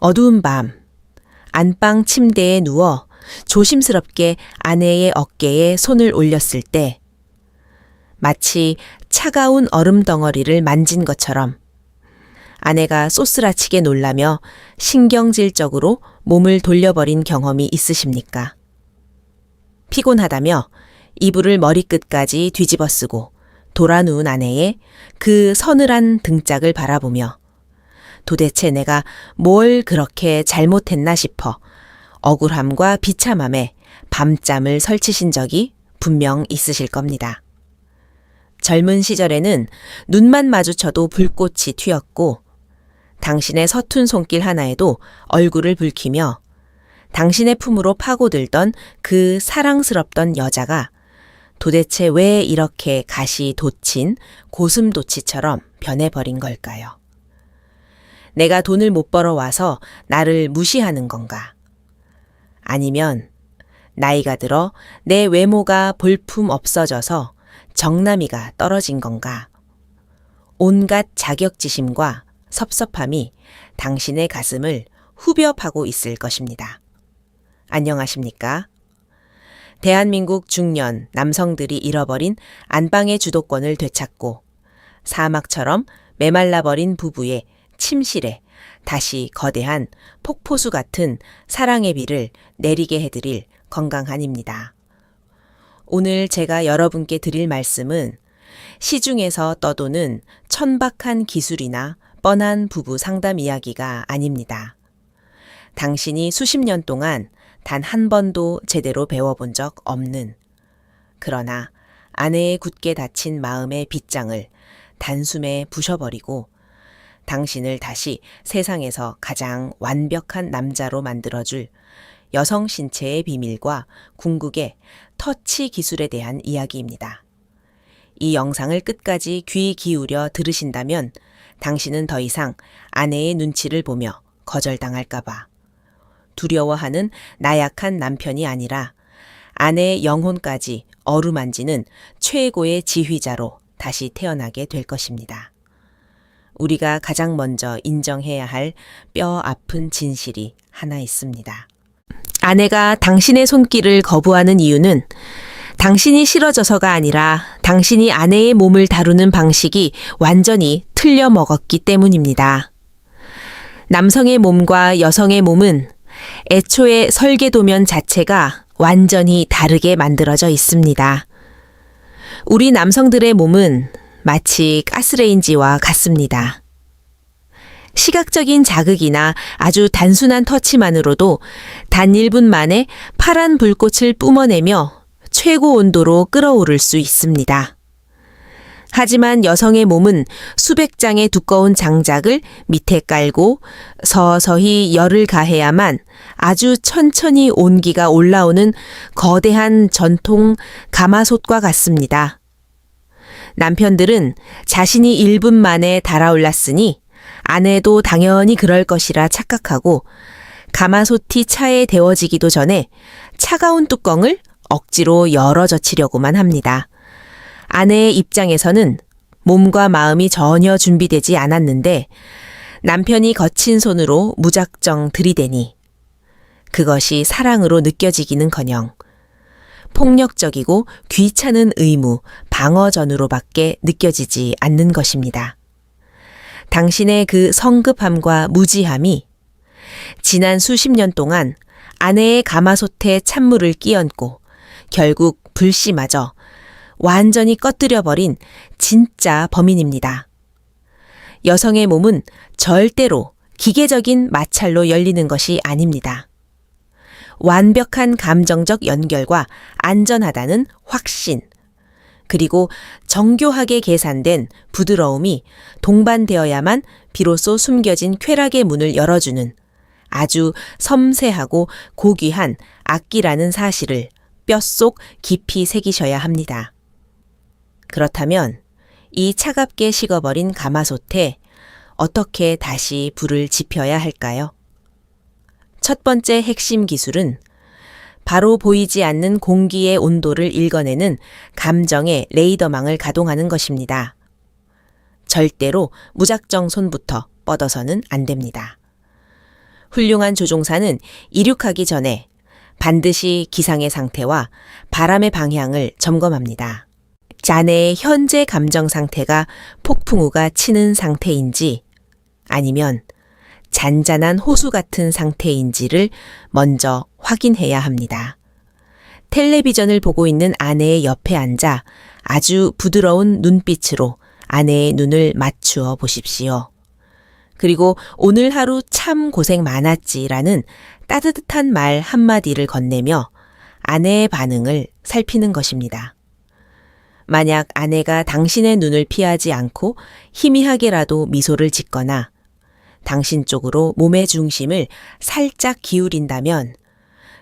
어두운 밤, 안방 침대에 누워 조심스럽게 아내의 어깨에 손을 올렸을 때 마치 차가운 얼음 덩어리를 만진 것처럼 아내가 쏘스라치게 놀라며 신경질적으로 몸을 돌려버린 경험이 있으십니까? 피곤하다며 이불을 머리끝까지 뒤집어 쓰고 돌아 누운 아내의 그 서늘한 등짝을 바라보며 도대체 내가 뭘 그렇게 잘못했나 싶어 억울함과 비참함에 밤잠을 설치신 적이 분명 있으실 겁니다. 젊은 시절에는 눈만 마주쳐도 불꽃이 튀었고 당신의 서툰 손길 하나에도 얼굴을 붉히며 당신의 품으로 파고들던 그 사랑스럽던 여자가 도대체 왜 이렇게 가시 돋친 고슴도치처럼 변해버린 걸까요? 내가 돈을 못 벌어와서 나를 무시하는 건가? 아니면 나이가 들어 내 외모가 볼품 없어져서 정남이가 떨어진 건가? 온갖 자격지심과 섭섭함이 당신의 가슴을 후벼 파고 있을 것입니다. 안녕하십니까? 대한민국 중년 남성들이 잃어버린 안방의 주도권을 되찾고 사막처럼 메말라버린 부부의 침실에 다시 거대한 폭포수 같은 사랑의 비를 내리게 해드릴 건강한입니다. 오늘 제가 여러분께 드릴 말씀은 시중에서 떠도는 천박한 기술이나 뻔한 부부 상담 이야기가 아닙니다. 당신이 수십 년 동안 단 한 번도 제대로 배워본 적 없는, 그러나 아내의 굳게 닫힌 마음의 빗장을 단숨에 부셔버리고 당신을 다시 세상에서 가장 완벽한 남자로 만들어줄 여성 신체의 비밀과 궁극의 터치 기술에 대한 이야기입니다. 이 영상을 끝까지 귀 기울여 들으신다면 당신은 더 이상 아내의 눈치를 보며 거절당할까봐 두려워하는 나약한 남편이 아니라 아내의 영혼까지 어루만지는 최고의 지휘자로 다시 태어나게 될 것입니다. 우리가 가장 먼저 인정해야 할 뼈 아픈 진실이 하나 있습니다. 아내가 당신의 손길을 거부하는 이유는 당신이 싫어져서가 아니라 당신이 아내의 몸을 다루는 방식이 완전히 틀려 먹었기 때문입니다. 남성의 몸과 여성의 몸은 애초에 설계도면 자체가 완전히 다르게 만들어져 있습니다. 우리 남성들의 몸은 마치 가스레인지와 같습니다. 시각적인 자극이나 아주 단순한 터치만으로도 단 1분 만에 파란 불꽃을 뿜어내며 최고 온도로 끌어오를 수 있습니다. 하지만 여성의 몸은 수백 장의 두꺼운 장작을 밑에 깔고 서서히 열을 가해야만 아주 천천히 온기가 올라오는 거대한 전통 가마솥과 같습니다. 남편들은 자신이 1분 만에 달아올랐으니 아내도 당연히 그럴 것이라 착각하고 가마솥이 차에 데워지기도 전에 차가운 뚜껑을 억지로 열어젖히려고만 합니다. 아내의 입장에서는 몸과 마음이 전혀 준비되지 않았는데 남편이 거친 손으로 무작정 들이대니 그것이 사랑으로 느껴지기는커녕 폭력적이고 귀찮은 의무, 방어전으로밖에 느껴지지 않는 것입니다. 당신의 그 성급함과 무지함이 지난 수십 년 동안 아내의 가마솥에 찬물을 끼얹고 결국 불씨마저 완전히 꺼뜨려버린 진짜 범인입니다. 여성의 몸은 절대로 기계적인 마찰로 열리는 것이 아닙니다. 완벽한 감정적 연결과 안전하다는 확신, 그리고 정교하게 계산된 부드러움이 동반되어야만 비로소 숨겨진 쾌락의 문을 열어주는 아주 섬세하고 고귀한 악기라는 사실을 뼛속 깊이 새기셔야 합니다. 그렇다면 이 차갑게 식어버린 가마솥에 어떻게 다시 불을 지펴야 할까요? 첫 번째 핵심 기술은 바로 보이지 않는 공기의 온도를 읽어내는 감정의 레이더망을 가동하는 것입니다. 절대로 무작정 손부터 뻗어서는 안 됩니다. 훌륭한 조종사는 이륙하기 전에 반드시 기상의 상태와 바람의 방향을 점검합니다. 자네의 현재 감정 상태가 폭풍우가 치는 상태인지 아니면 잔잔한 호수 같은 상태인지를 먼저 확인해야 합니다. 텔레비전을 보고 있는 아내의 옆에 앉아 아주 부드러운 눈빛으로 아내의 눈을 맞추어 보십시오. 그리고 오늘 하루 참 고생 많았지라는 따뜻한 말 한마디를 건네며 아내의 반응을 살피는 것입니다. 만약 아내가 당신의 눈을 피하지 않고 희미하게라도 미소를 짓거나 당신 쪽으로 몸의 중심을 살짝 기울인다면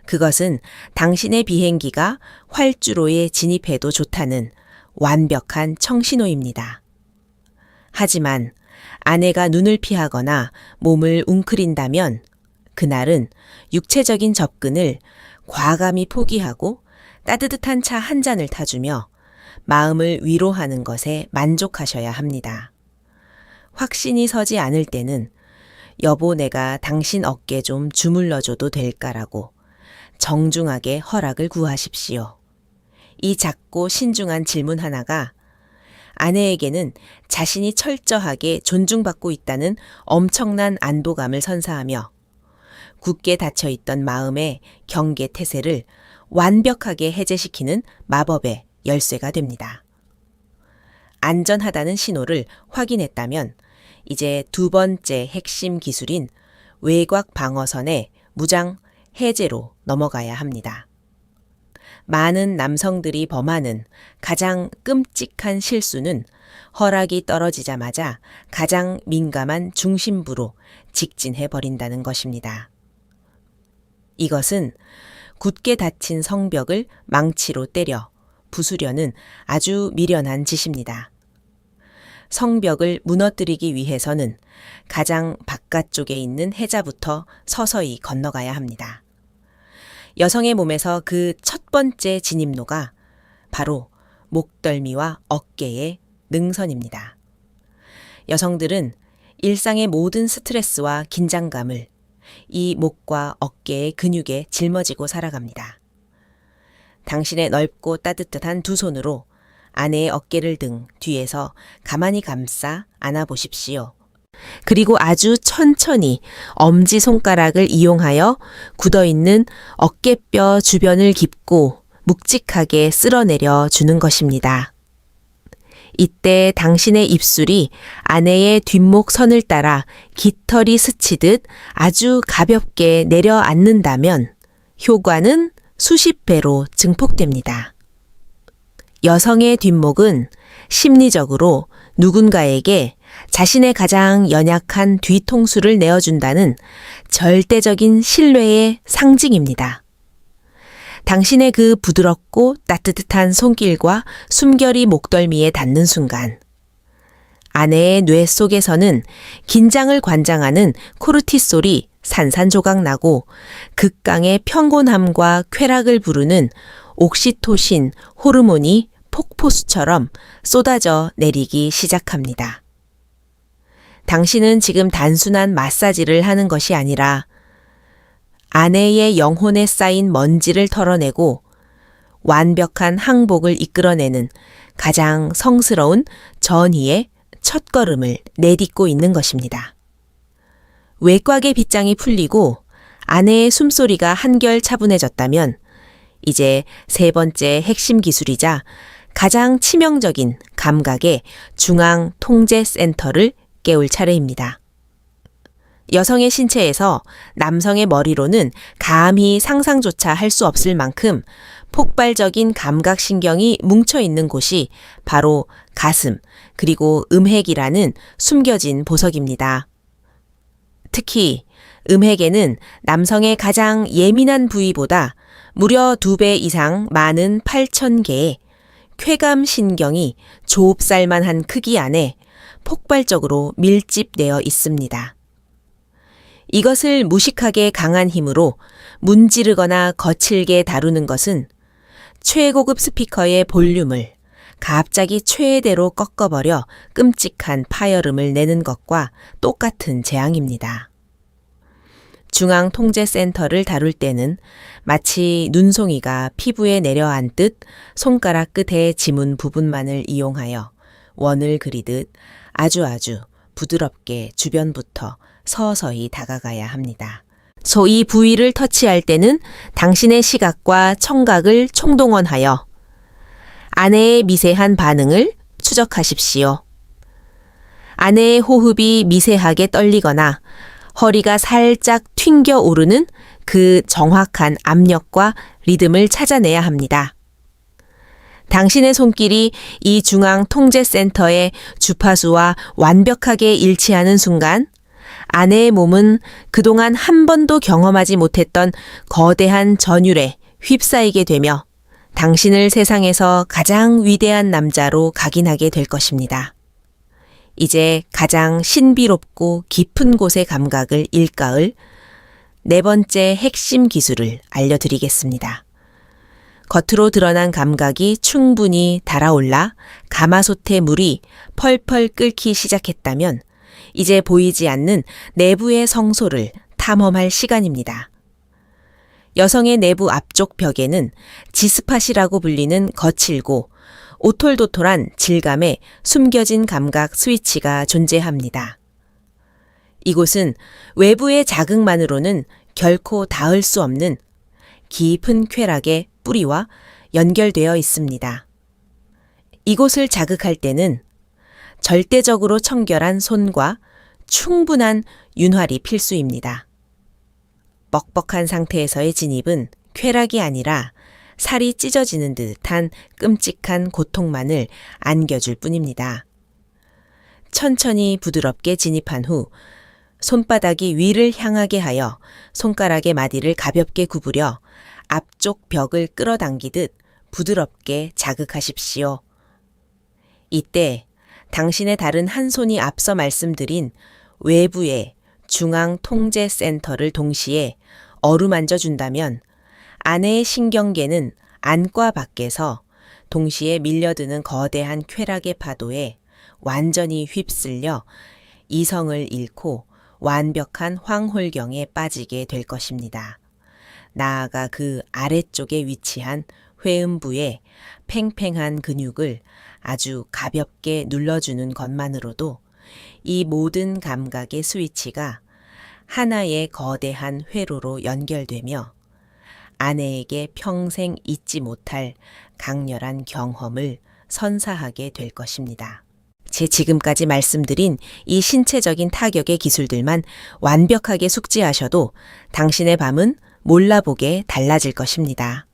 그것은 당신의 비행기가 활주로에 진입해도 좋다는 완벽한 청신호입니다. 하지만 아내가 눈을 피하거나 몸을 웅크린다면 그날은 육체적인 접근을 과감히 포기하고 따뜻한 차 한 잔을 타주며 마음을 위로하는 것에 만족하셔야 합니다. 확신이 서지 않을 때는 여보 내가 당신 어깨 좀 주물러줘도 될까라고 정중하게 허락을 구하십시오. 이 작고 신중한 질문 하나가 아내에게는 자신이 철저하게 존중받고 있다는 엄청난 안도감을 선사하며 굳게 닫혀있던 마음의 경계 태세를 완벽하게 해제시키는 마법의 열쇠가 됩니다. 안전하다는 신호를 확인했다면 이제 두 번째 핵심 기술인 외곽 방어선의 무장 해제로 넘어가야 합니다. 많은 남성들이 범하는 가장 끔찍한 실수는 허락이 떨어지자마자 가장 민감한 중심부로 직진해버린다는 것입니다. 이것은 굳게 닫힌 성벽을 망치로 때려 부수려는 아주 미련한 짓입니다. 성벽을 무너뜨리기 위해서는 가장 바깥쪽에 있는 해자부터 서서히 건너가야 합니다. 여성의 몸에서 그 첫 번째 진입로가 바로 목덜미와 어깨의 능선입니다. 여성들은 일상의 모든 스트레스와 긴장감을 이 목과 어깨의 근육에 짊어지고 살아갑니다. 당신의 넓고 따뜻한 두 손으로 아내의 어깨를 등 뒤에서 가만히 감싸 안아보십시오. 그리고 아주 천천히 엄지손가락을 이용하여 굳어있는 어깨뼈 주변을 깊고 묵직하게 쓸어내려 주는 것입니다. 이때 당신의 입술이 아내의 뒷목 선을 따라 깃털이 스치듯 아주 가볍게 내려앉는다면 효과는 수십 배로 증폭됩니다. 여성의 뒷목은 심리적으로 누군가에게 자신의 가장 연약한 뒤통수를 내어준다는 절대적인 신뢰의 상징입니다. 당신의 그 부드럽고 따뜻한 손길과 숨결이 목덜미에 닿는 순간 아내의 뇌 속에서는 긴장을 관장하는 코르티솔이 산산조각 나고 극강의 평온함과 쾌락을 부르는 옥시토신 호르몬이 폭포수처럼 쏟아져 내리기 시작합니다. 당신은 지금 단순한 마사지를 하는 것이 아니라 아내의 영혼에 쌓인 먼지를 털어내고 완벽한 항복을 이끌어내는 가장 성스러운 전의의 첫걸음을 내딛고 있는 것입니다. 외곽의 빗장이 풀리고 아내의 숨소리가 한결 차분해졌다면 이제 세 번째 핵심 기술이자 가장 치명적인 감각의 중앙 통제 센터를 깨울 차례입니다. 여성의 신체에서 남성의 머리로는 감히 상상조차 할 수 없을 만큼 폭발적인 감각신경이 뭉쳐있는 곳이 바로 가슴 그리고 음핵이라는 숨겨진 보석입니다. 특히 음핵에는 남성의 가장 예민한 부위보다 무려 2배 이상 많은 8,000개의 쾌감신경이 조업살만한 크기 안에 폭발적으로 밀집되어 있습니다. 이것을 무식하게 강한 힘으로 문지르거나 거칠게 다루는 것은 최고급 스피커의 볼륨을 갑자기 최대로 꺾어버려 끔찍한 파열음을 내는 것과 똑같은 재앙입니다. 중앙통제센터를 다룰 때는 마치 눈송이가 피부에 내려앉듯 손가락 끝의 지문 부분만을 이용하여 원을 그리듯 아주 부드럽게 주변부터 서서히 다가가야 합니다. 소이 부위를 터치할 때는 당신의 시각과 청각을 총동원하여 아내의 미세한 반응을 추적하십시오. 아내의 호흡이 미세하게 떨리거나 허리가 살짝 튕겨 오르는 그 정확한 압력과 리듬을 찾아내야 합니다. 당신의 손길이 이 중앙통제센터의 주파수와 완벽하게 일치하는 순간 아내의 몸은 그동안 한 번도 경험하지 못했던 거대한 전율에 휩싸이게 되며 당신을 세상에서 가장 위대한 남자로 각인하게 될 것입니다. 이제 가장 신비롭고 깊은 곳의 감각을 일까을 네 번째 핵심 기술을 알려드리겠습니다. 겉으로 드러난 감각이 충분히 달아올라 가마솥의 물이 펄펄 끓기 시작했다면 이제 보이지 않는 내부의 성소를 탐험할 시간입니다. 여성의 내부 앞쪽 벽에는 지스팟이라고 불리는 거칠고 오톨도톨한 질감의 숨겨진 감각 스위치가 존재합니다. 이곳은 외부의 자극만으로는 결코 닿을 수 없는 깊은 쾌락의 뿌리와 연결되어 있습니다. 이곳을 자극할 때는 절대적으로 청결한 손과 충분한 윤활이 필수입니다. 뻑뻑한 상태에서의 진입은 쾌락이 아니라 살이 찢어지는 듯한 끔찍한 고통만을 안겨줄 뿐입니다. 천천히 부드럽게 진입한 후 손바닥이 위를 향하게 하여 손가락의 마디를 가볍게 구부려 앞쪽 벽을 끌어당기듯 부드럽게 자극하십시오. 이때 당신의 다른 한 손이 앞서 말씀드린 외부의 중앙통제센터를 동시에 어루만져 준다면 아내의 신경계는 안과 밖에서 동시에 밀려드는 거대한 쾌락의 파도에 완전히 휩쓸려 이성을 잃고 완벽한 황홀경에 빠지게 될 것입니다. 나아가 그 아래쪽에 위치한 회음부의 팽팽한 근육을 아주 가볍게 눌러주는 것만으로도 이 모든 감각의 스위치가 하나의 거대한 회로로 연결되며 아내에게 평생 잊지 못할 강렬한 경험을 선사하게 될 것입니다. 제 지금까지 말씀드린 이 신체적인 타격의 기술들만 완벽하게 숙지하셔도 당신의 밤은 몰라보게 달라질 것입니다.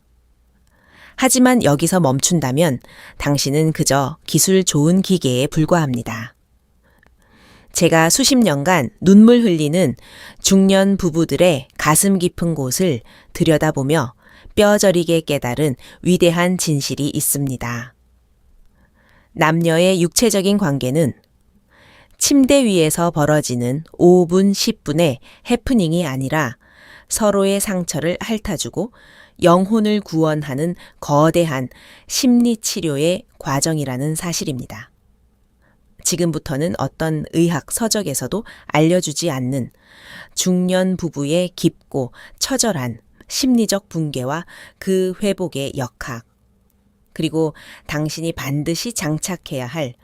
하지만 여기서 멈춘다면 당신은 그저 기술 좋은 기계에 불과합니다. 제가 수십 년간 눈물 흘리는 중년 부부들의 가슴 깊은 곳을 들여다보며 뼈저리게 깨달은 위대한 진실이 있습니다. 남녀의 육체적인 관계는 침대 위에서 벌어지는 5분, 10분의 해프닝이 아니라 서로의 상처를 핥아주고 영혼을 구원하는 거대한 심리치료의 과정이라는 사실입니다. 지금부터는 어떤 의학 서적에서도 알려주지 않는 중년 부부의 깊고 처절한 심리적 붕괴와 그 회복의 역학, 그리고 당신이 반드시 장착해야 할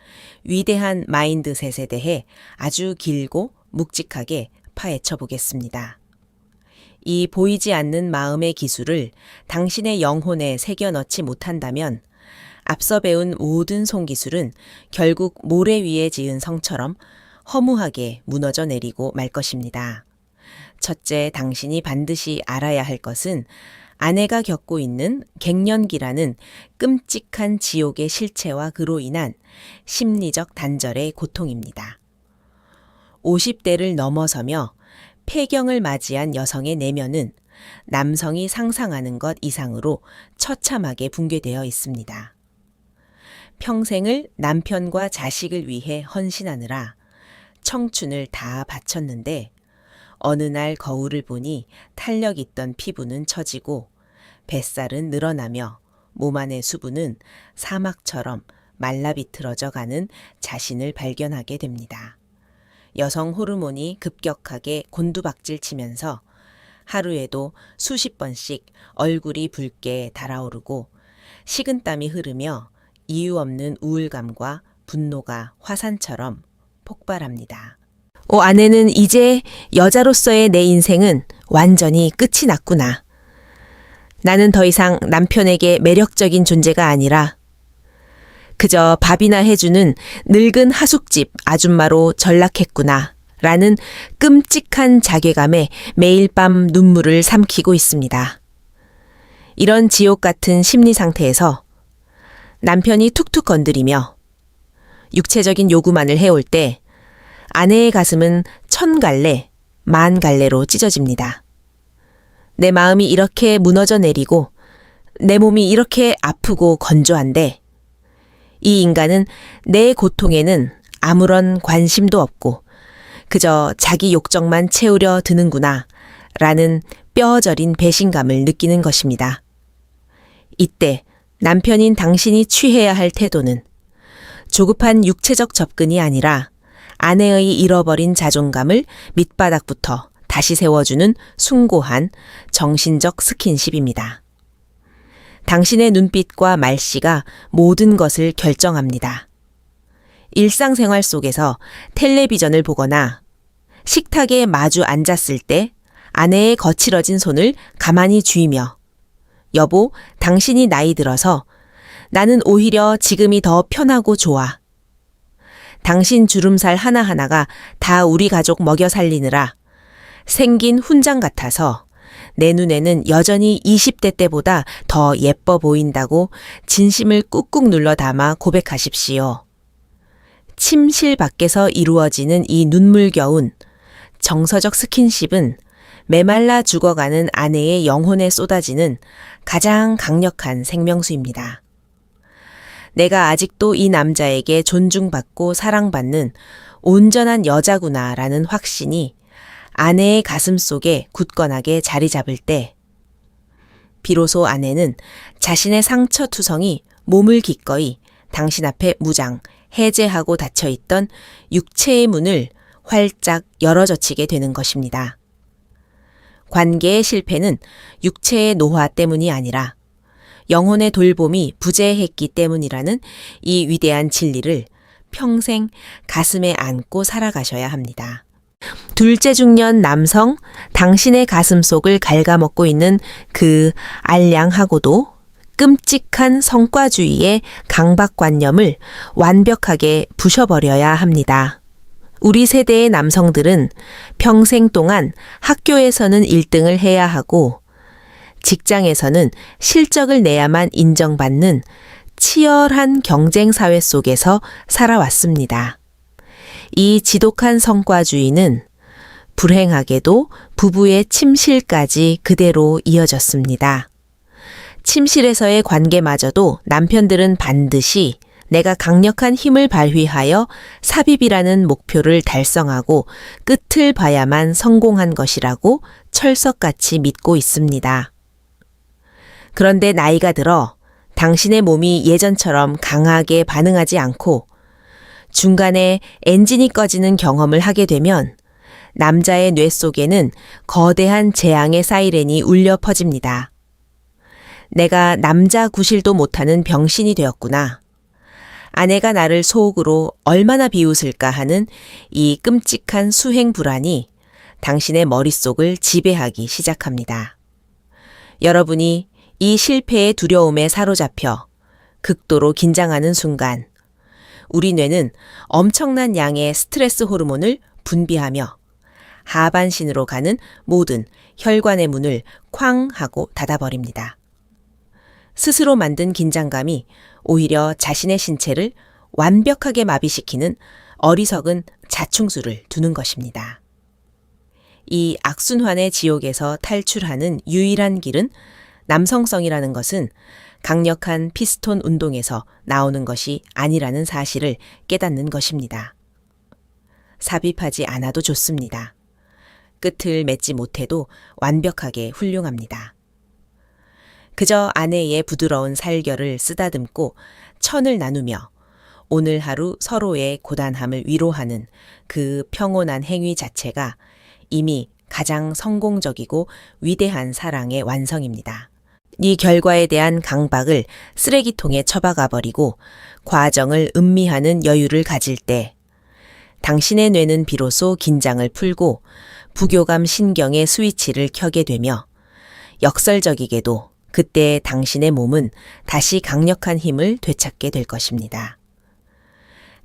위대한 마인드셋에 대해 아주 길고 묵직하게 파헤쳐 보겠습니다. 이 보이지 않는 마음의 기술을 당신의 영혼에 새겨 넣지 못한다면 앞서 배운 모든 손기술은 결국 모래 위에 지은 성처럼 허무하게 무너져 내리고 말 것입니다. 첫째, 당신이 반드시 알아야 할 것은 아내가 겪고 있는 갱년기라는 끔찍한 지옥의 실체와 그로 인한 심리적 단절의 고통입니다. 50대를 넘어서며 폐경을 맞이한 여성의 내면은 남성이 상상하는 것 이상으로 처참하게 붕괴되어 있습니다. 평생을 남편과 자식을 위해 헌신하느라 청춘을 다 바쳤는데 어느 날 거울을 보니 탄력 있던 피부는 처지고 뱃살은 늘어나며 몸 안의 수분은 사막처럼 말라비틀어져 가는 자신을 발견하게 됩니다. 여성 호르몬이 급격하게 곤두박질 치면서 하루에도 수십 번씩 얼굴이 붉게 달아오르고 식은땀이 흐르며 이유 없는 우울감과 분노가 화산처럼 폭발합니다. 아내는 이제 여자로서의 내 인생은 완전히 끝이 났구나. 나는 더 이상 남편에게 매력적인 존재가 아니라 그저 밥이나 해주는 늙은 하숙집 아줌마로 전락했구나. 라는 끔찍한 자괴감에 매일 밤 눈물을 삼키고 있습니다. 이런 지옥 같은 심리 상태에서 남편이 툭툭 건드리며 육체적인 요구만을 해올 때 아내의 가슴은 1000갈래, 10,000갈래로 찢어집니다. 내 마음이 이렇게 무너져 내리고 내 몸이 이렇게 아프고 건조한데 이 인간은 내 고통에는 아무런 관심도 없고 그저 자기 욕정만 채우려 드는구나 라는 뼈저린 배신감을 느끼는 것입니다. 이때 남편인 당신이 취해야 할 태도는 조급한 육체적 접근이 아니라 아내의 잃어버린 자존감을 밑바닥부터 다시 세워주는 숭고한 정신적 스킨십입니다. 당신의 눈빛과 말씨가 모든 것을 결정합니다. 일상생활 속에서 텔레비전을 보거나 식탁에 마주 앉았을 때 아내의 거칠어진 손을 가만히 쥐며 여보, 당신이 나이 들어서 나는 오히려 지금이 더 편하고 좋아. 당신 주름살 하나하나가 다 우리 가족 먹여 살리느라 생긴 훈장 같아서 내 눈에는 여전히 20대 때보다 더 예뻐 보인다고 진심을 꾹꾹 눌러 담아 고백하십시오. 침실 밖에서 이루어지는 이 눈물겨운 정서적 스킨십은 메말라 죽어가는 아내의 영혼에 쏟아지는 가장 강력한 생명수입니다. 내가 아직도 이 남자에게 존중받고 사랑받는 온전한 여자구나라는 확신이 아내의 가슴 속에 굳건하게 자리 잡을 때 비로소 아내는 자신의 상처투성이 몸을 기꺼이 당신 앞에 무장, 해제하고 닫혀있던 육체의 문을 활짝 열어젖히게 되는 것입니다. 관계의 실패는 육체의 노화 때문이 아니라 영혼의 돌봄이 부재했기 때문이라는 이 위대한 진리를 평생 가슴에 안고 살아가셔야 합니다. 둘째 중년 남성, 당신의 가슴 속을 갉아먹고 있는 그 알량하고도 끔찍한 성과주의의 강박관념을 완벽하게 부셔버려야 합니다. 우리 세대의 남성들은 평생 동안 학교에서는 1등을 해야 하고 직장에서는 실적을 내야만 인정받는 치열한 경쟁사회 속에서 살아왔습니다. 이 지독한 성과주의는 불행하게도 부부의 침실까지 그대로 이어졌습니다. 침실에서의 관계마저도 남편들은 반드시 내가 강력한 힘을 발휘하여 삽입이라는 목표를 달성하고 끝을 봐야만 성공한 것이라고 철석같이 믿고 있습니다. 그런데 나이가 들어 당신의 몸이 예전처럼 강하게 반응하지 않고 중간에 엔진이 꺼지는 경험을 하게 되면 남자의 뇌 속에는 거대한 재앙의 사이렌이 울려 퍼집니다. 내가 남자 구실도 못하는 병신이 되었구나. 아내가 나를 소옥으로 얼마나 비웃을까 하는 이 끔찍한 수행 불안이 당신의 머릿속을 지배하기 시작합니다. 여러분이 이 실패의 두려움에 사로잡혀 극도로 긴장하는 순간 우리 뇌는 엄청난 양의 스트레스 호르몬을 분비하며 하반신으로 가는 모든 혈관의 문을 쾅 하고 닫아버립니다. 스스로 만든 긴장감이 오히려 자신의 신체를 완벽하게 마비시키는 어리석은 자충수를 두는 것입니다. 이 악순환의 지옥에서 탈출하는 유일한 길은 남성성이라는 것은 강력한 피스톤 운동에서 나오는 것이 아니라는 사실을 깨닫는 것입니다. 삽입하지 않아도 좋습니다. 끝을 맺지 못해도 완벽하게 훌륭합니다. 그저 아내의 부드러운 살결을 쓰다듬고 천을 나누며 오늘 하루 서로의 고단함을 위로하는 그 평온한 행위 자체가 이미 가장 성공적이고 위대한 사랑의 완성입니다. 이 결과에 대한 강박을 쓰레기통에 처박아 버리고 과정을 음미하는 여유를 가질 때 당신의 뇌는 비로소 긴장을 풀고 부교감 신경의 스위치를 켜게 되며 역설적이게도 그때 당신의 몸은 다시 강력한 힘을 되찾게 될 것입니다.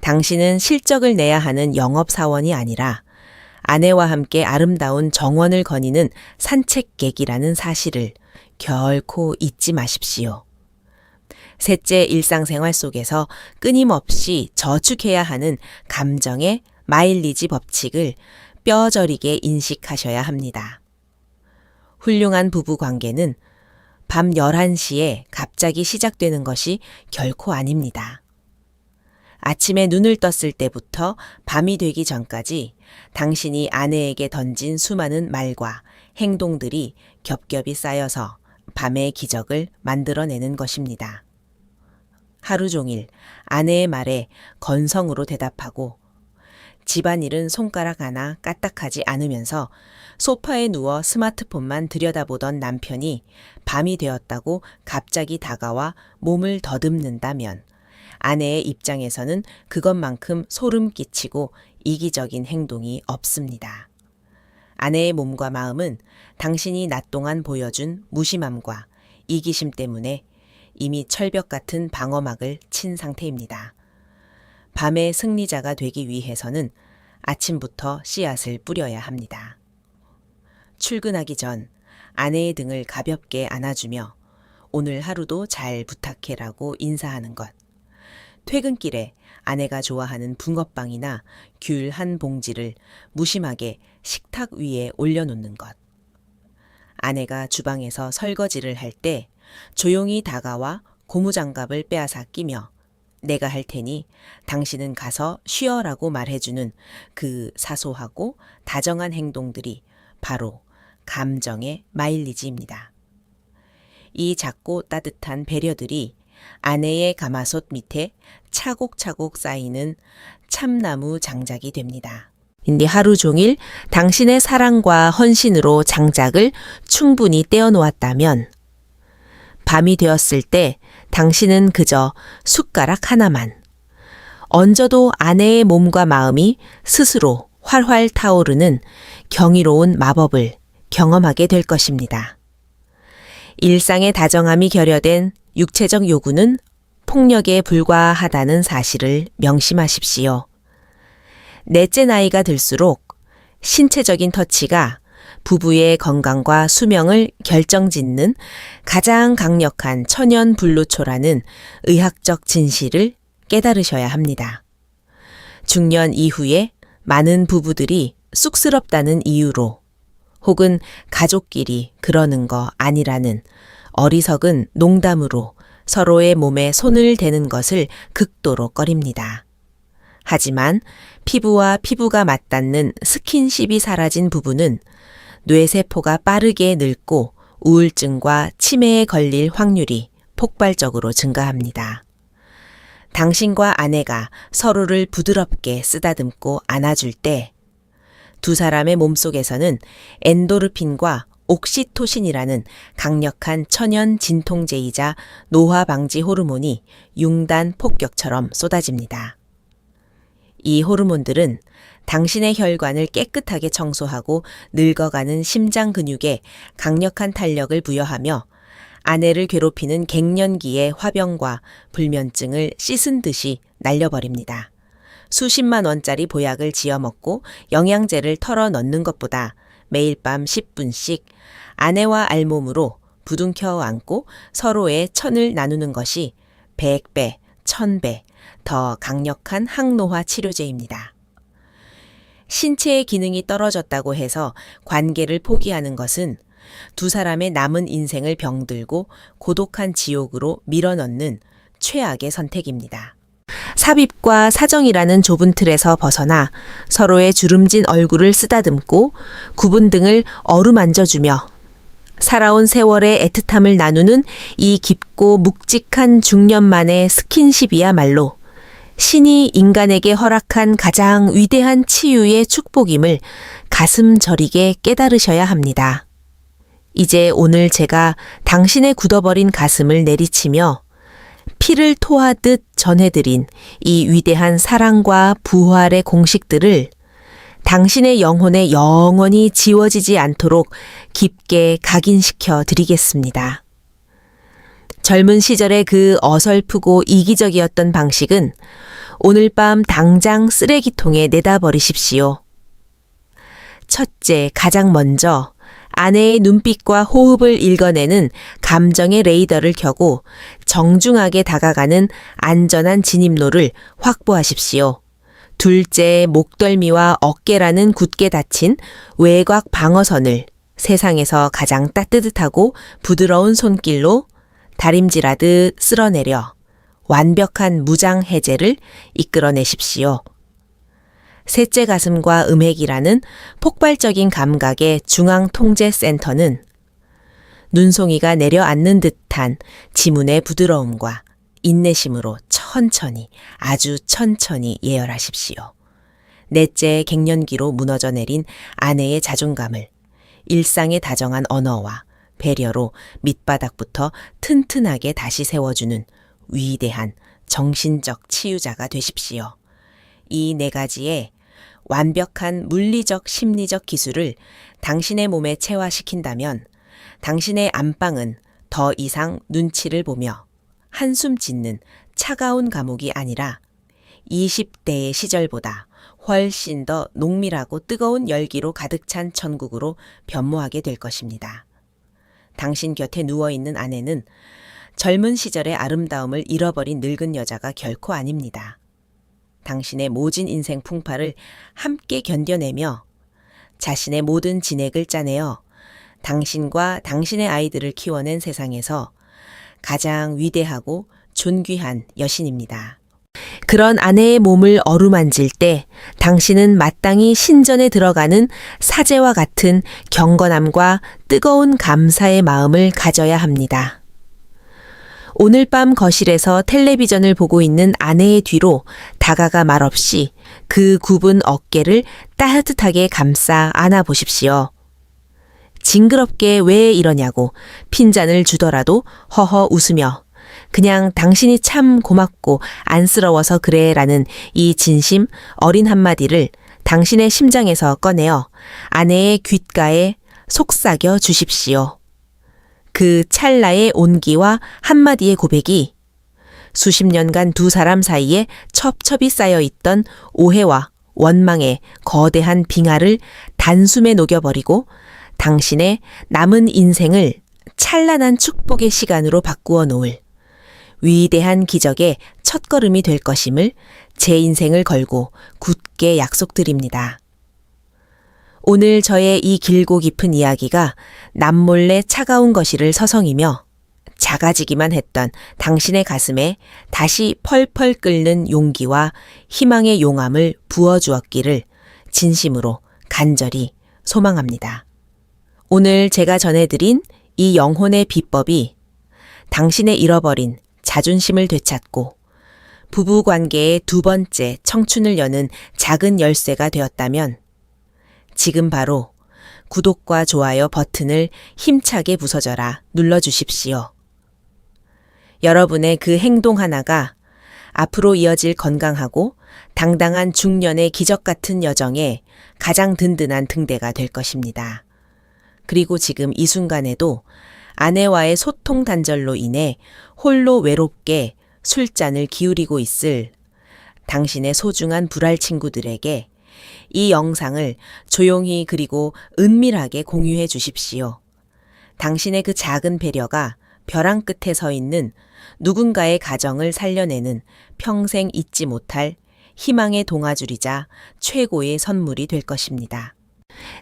당신은 실적을 내야 하는 영업사원이 아니라 아내와 함께 아름다운 정원을 거니는 산책객이라는 사실을 결코 잊지 마십시오. 셋째, 일상생활 속에서 끊임없이 저축해야 하는 감정의 마일리지 법칙을 뼈저리게 인식하셔야 합니다. 훌륭한 부부 관계는 밤 11시에 갑자기 시작되는 것이 결코 아닙니다. 아침에 눈을 떴을 때부터 밤이 되기 전까지 당신이 아내에게 던진 수많은 말과 행동들이 겹겹이 쌓여서 밤의 기적을 만들어내는 것입니다. 하루 종일 아내의 말에 건성으로 대답하고 집안일은 손가락 하나 까딱하지 않으면서 소파에 누워 스마트폰만 들여다보던 남편이 밤이 되었다고 갑자기 다가와 몸을 더듬는다면 아내의 입장에서는 그것만큼 소름 끼치고 이기적인 행동이 없습니다. 아내의 몸과 마음은 당신이 낮 동안 보여준 무심함과 이기심 때문에 이미 철벽 같은 방어막을 친 상태입니다. 밤의 승리자가 되기 위해서는 아침부터 씨앗을 뿌려야 합니다. 출근하기 전 아내의 등을 가볍게 안아주며 오늘 하루도 잘 부탁해라고 인사하는 것. 퇴근길에 아내가 좋아하는 붕어빵이나 귤 한 봉지를 무심하게 식탁 위에 올려놓는 것. 아내가 주방에서 설거지를 할 때 조용히 다가와 고무장갑을 빼앗아 끼며 내가 할 테니 당신은 가서 쉬어라고 말해주는 그 사소하고 다정한 행동들이 바로 감정의 마일리지입니다. 이 작고 따뜻한 배려들이 아내의 가마솥 밑에 차곡차곡 쌓이는 참나무 장작이 됩니다. 근데 하루 종일 당신의 사랑과 헌신으로 장작을 충분히 떼어놓았다면 밤이 되었을 때 당신은 그저 숟가락 하나만 얹어도 아내의 몸과 마음이 스스로 활활 타오르는 경이로운 마법을 경험하게 될 것입니다. 일상의 다정함이 결여된 육체적 요구는 폭력에 불과하다는 사실을 명심하십시오. 넷째 나이가 들수록 신체적인 터치가 부부의 건강과 수명을 결정짓는 가장 강력한 천연 불로초라는 의학적 진실을 깨달으셔야 합니다. 중년 이후에 많은 부부들이 쑥스럽다는 이유로 혹은 가족끼리 그러는 거 아니라는 어리석은 농담으로 서로의 몸에 손을 대는 것을 극도로 꺼립니다. 하지만 피부와 피부가 맞닿는 스킨십이 사라진 부부는 뇌세포가 빠르게 늙고 우울증과 치매에 걸릴 확률이 폭발적으로 증가합니다. 당신과 아내가 서로를 부드럽게 쓰다듬고 안아줄 때 두 사람의 몸속에서는 엔도르핀과 옥시토신이라는 강력한 천연 진통제이자 노화 방지 호르몬이 융단 폭격처럼 쏟아집니다. 이 호르몬들은 당신의 혈관을 깨끗하게 청소하고 늙어가는 심장 근육에 강력한 탄력을 부여하며 아내를 괴롭히는 갱년기의 화병과 불면증을 씻은 듯이 날려버립니다. 수십만 원짜리 보약을 지어 먹고 영양제를 털어 넣는 것보다 매일 밤 10분씩 아내와 알몸으로 부둥켜 안고 서로의 천을 나누는 것이 100배, 1000배 더 강력한 항노화 치료제입니다. 신체의 기능이 떨어졌다고 해서 관계를 포기하는 것은 두 사람의 남은 인생을 병들고 고독한 지옥으로 밀어넣는 최악의 선택입니다. 삽입과 사정이라는 좁은 틀에서 벗어나 서로의 주름진 얼굴을 쓰다듬고 구분 등을 어루만져주며 살아온 세월의 애틋함을 나누는 이 깊고 묵직한 중년만의 스킨십이야말로 신이 인간에게 허락한 가장 위대한 치유의 축복임을 가슴 저리게 깨달으셔야 합니다. 이제 오늘 제가 당신의 굳어버린 가슴을 내리치며 피를 토하듯 전해드린 이 위대한 사랑과 부활의 공식들을 당신의 영혼에 영원히 지워지지 않도록 깊게 각인시켜 드리겠습니다. 젊은 시절의 그 어설프고 이기적이었던 방식은 오늘 밤 당장 쓰레기통에 내다 버리십시오. 첫째, 가장 먼저 아내의 눈빛과 호흡을 읽어내는 감정의 레이더를 켜고 정중하게 다가가는 안전한 진입로를 확보하십시오. 둘째, 목덜미와 어깨라는 굳게 닫힌 외곽 방어선을 세상에서 가장 따뜻하고 부드러운 손길로 다림질하듯 쓸어내려 완벽한 무장 해제를 이끌어내십시오. 셋째, 가슴과 음핵이라는 폭발적인 감각의 중앙통제센터는 눈송이가 내려앉는 듯한 지문의 부드러움과 인내심으로 천천히, 아주 천천히 예열하십시오. 넷째, 갱년기로 무너져 내린 아내의 자존감을 일상의 다정한 언어와 배려로 밑바닥부터 튼튼하게 다시 세워주는 위대한 정신적 치유자가 되십시오. 이 네 가지의 완벽한 물리적, 심리적 기술을 당신의 몸에 체화시킨다면 당신의 안방은 더 이상 눈치를 보며 한숨 짓는 차가운 감옥이 아니라 20대의 시절보다 훨씬 더 농밀하고 뜨거운 열기로 가득 찬 천국으로 변모하게 될 것입니다. 당신 곁에 누워있는 아내는 젊은 시절의 아름다움을 잃어버린 늙은 여자가 결코 아닙니다. 당신의 모진 인생 풍파를 함께 견뎌내며 자신의 모든 진액을 짜내어 당신과 당신의 아이들을 키워낸 세상에서 가장 위대하고 존귀한 여신입니다. 그런 아내의 몸을 어루만질 때 당신은 마땅히 신전에 들어가는 사제와 같은 경건함과 뜨거운 감사의 마음을 가져야 합니다. 오늘 밤 거실에서 텔레비전을 보고 있는 아내의 뒤로 다가가 말없이 그 굽은 어깨를 따뜻하게 감싸 안아보십시오. 징그럽게 왜 이러냐고 핀잔을 주더라도 허허 웃으며 그냥 당신이 참 고맙고 안쓰러워서 그래 라는 이 진심 어린 한마디를 당신의 심장에서 꺼내어 아내의 귓가에 속삭여 주십시오. 그 찰나의 온기와 한마디의 고백이 수십 년간 두 사람 사이에 첩첩이 쌓여있던 오해와 원망의 거대한 빙하를 단숨에 녹여버리고 당신의 남은 인생을 찬란한 축복의 시간으로 바꾸어 놓을 위대한 기적의 첫걸음이 될 것임을 제 인생을 걸고 굳게 약속드립니다. 오늘 저의 이 길고 깊은 이야기가 남몰래 차가운 거실을 서성이며 작아지기만 했던 당신의 가슴에 다시 펄펄 끓는 용기와 희망의 용암을 부어주었기를 진심으로 간절히 소망합니다. 오늘 제가 전해드린 이 영혼의 비법이 당신의 잃어버린 자존심을 되찾고 부부관계의 두 번째 청춘을 여는 작은 열쇠가 되었다면 지금 바로 구독과 좋아요 버튼을 힘차게 부서져라 눌러주십시오. 여러분의 그 행동 하나가 앞으로 이어질 건강하고 당당한 중년의 기적 같은 여정에 가장 든든한 등대가 될 것입니다. 그리고 지금 이 순간에도 아내와의 소통 단절로 인해 홀로 외롭게 술잔을 기울이고 있을 당신의 소중한 불알 친구들에게 이 영상을 조용히 그리고 은밀하게 공유해 주십시오. 당신의 그 작은 배려가 벼랑 끝에 서 있는 누군가의 가정을 살려내는 평생 잊지 못할 희망의 동아줄이자 최고의 선물이 될 것입니다.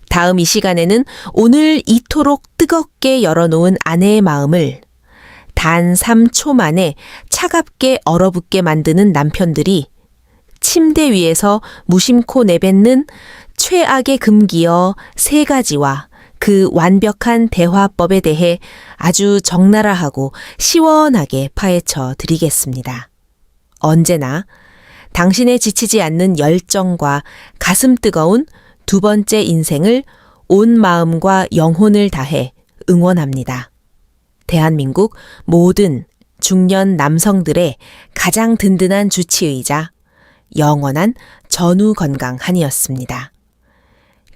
다음 이 시간에는 오늘 이토록 뜨겁게 열어놓은 아내의 마음을 단 3초 만에 차갑게 얼어붙게 만드는 남편들이 침대 위에서 무심코 내뱉는 최악의 금기어 3가지와 그 완벽한 대화법에 대해 아주 적나라하고 시원하게 파헤쳐 드리겠습니다. 언제나 당신의 지치지 않는 열정과 가슴 뜨거운 두 번째 인생을 온 마음과 영혼을 다해 응원합니다. 대한민국 모든 중년 남성들의 가장 든든한 주치의자, 영원한 전우 건강 한이었습니다.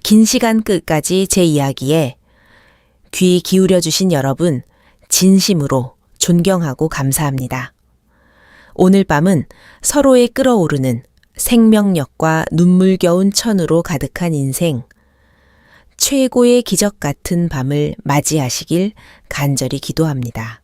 긴 시간 끝까지 제 이야기에 귀 기울여 주신 여러분 진심으로 존경하고 감사합니다. 오늘 밤은 서로의 끓어오르는 생명력과 눈물겨운 천으로 가득한 인생, 최고의 기적 같은 밤을 맞이하시길 간절히 기도합니다.